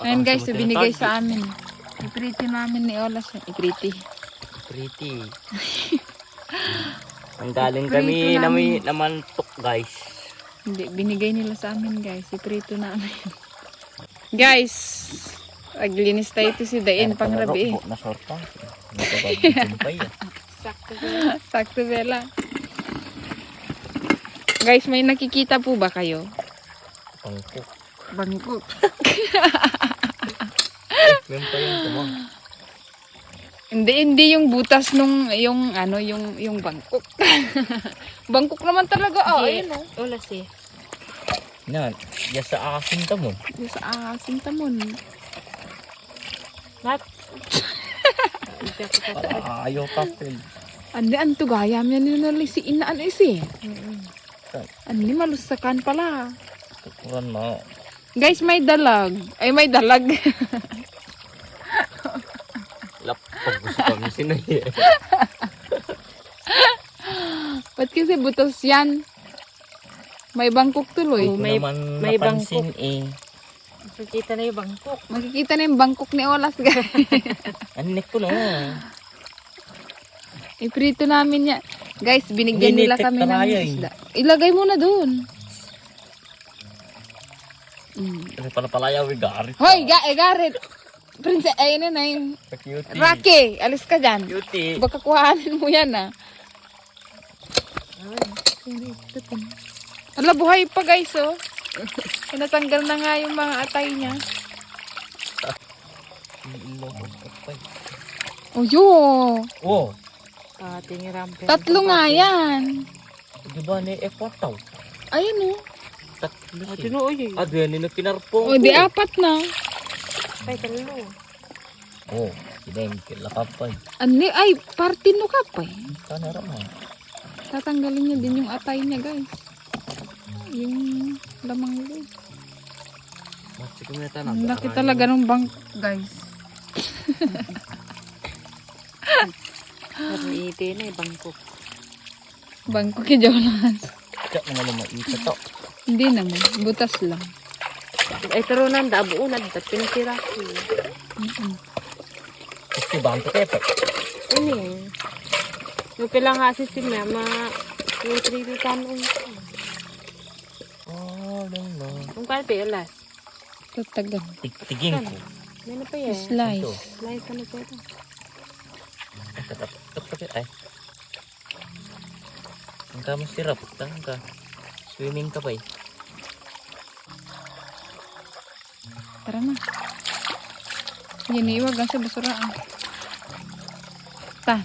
Ayun guys, binigay sa amin. Ipriti namin ni Olas. Ipriti. Pretty. Ang galing kami namantok guys. Hindi, binigay nila sa amin guys. Iprito namin. Guys, aglinis tayo ito si Dain pang rabi eh. Nasorta. Nagkababit pa yan. Sakto Bella. Guys, may nakikita po ba kayo? Bangkok. Bangkok. Meron pa yung tumang. Hindi yung butas nung yung bangkok. Bangkok naman talaga. Ayun oh. Wala siya. Yan. Yan sa aking tamon. Yung sa aking tamon. Mat. Para ayaw papel. Andi anto gayam yan nila si inaan isi. Andi malusakan pala. Tukuran mo. Guys, may dalag. Ay, may dalag. Lapag gusto kami sinay. Ba't kasi butos yan? May bangkok tuloy. Oh, may napansin bangkok. Makikita na yung bangkok. Makikita na yung bangkok ni Olas, guys. Anik ko na. Iprito namin yan. Guys, binigyan nila kami ng isda. Ilagay mo na dun. Kasi pala palayaw yung garit. Hoy, Garit! Princess, ayun na yung Cutie. Rocky, alis ka dyan. Cutie. Baka kuhanin mo yan ah. Ala, buhay pa guys oh. Natanggal na nga yung mga atay niya. Oh, yun. Oh. Tatlo nga yan. Di ba ni Ekwataw? Ayun oh. Tatlo siya. Tinuoy eh. Yan yung pinarpong. O, di apat na. Ay, talo. Oh, sineng kilakapay. Ani, ay, party no ka pa eh. Kanara mo. Tatanggalin niya din yung atay niya guys. Yung lamang guys. Ang laki talaga ng bank guys. Narite na eh, bangkok. Bangko kay Jonas. Kaya mga lumaita to. Hindi naman, butas lang. Ay, taro na, dabo na, dapat pinatira ko. Kasi bangko tepe. Ano eh. Yung pilang kasi si Mama, yung 3D tanong. Oh, no. Ang kalpe, alas. Tatagal. Tigin ko. Ano pa yan? Slice. Slice, ano pa ito? Tapos ay. Ang kamo sirap. Tangka. Swimming ka pa eh. Tara na. Yan, iwag ang sa basuraan. Ta.